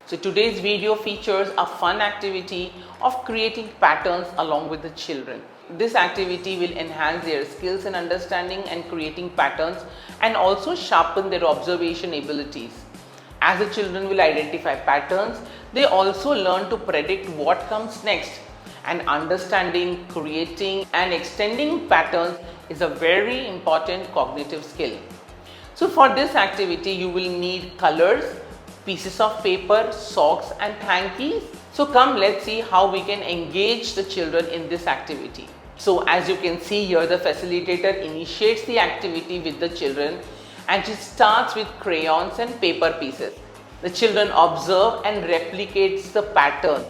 So today's video features a fun activity of creating patterns along with the children. This activity will enhance their skills in understanding and creating patterns and also sharpen their observation abilities. As the children will identify patterns, they also learn to predict what comes next. And understanding, creating and extending patterns is a very important cognitive skill. So for this activity, you will need colors, pieces of paper, socks and hankies. So come, let's see how we can engage the children in this activity. So as you can see here, the facilitator initiates the activity with the children and she starts with crayons and paper pieces. The children observe and replicates the pattern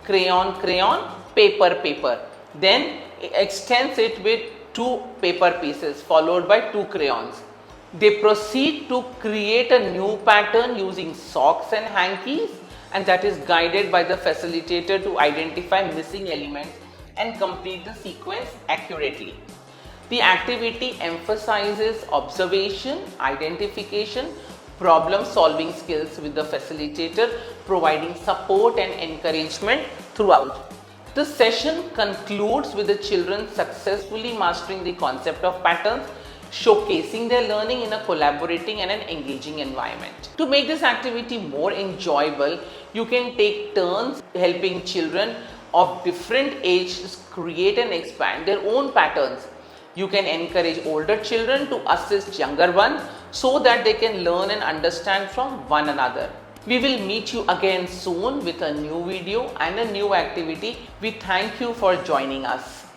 crayon, crayon, paper, paper. Then extends it with 2 paper pieces followed by 2 crayons. They proceed to create a new pattern using socks and hankies, and that is guided by the facilitator to identify missing elements and complete the sequence accurately. The activity emphasizes observation, identification, problem solving skills with the facilitator providing support and encouragement throughout. The session concludes with the children successfully mastering the concept of patterns, showcasing their learning in a collaborating and an engaging environment. To make this activity more enjoyable, you can take turns helping children of different ages create and expand their own patterns. You can encourage older children to assist younger ones so that they can learn and understand from one another. We will meet you again soon with a new video and a new activity. We thank you for joining us.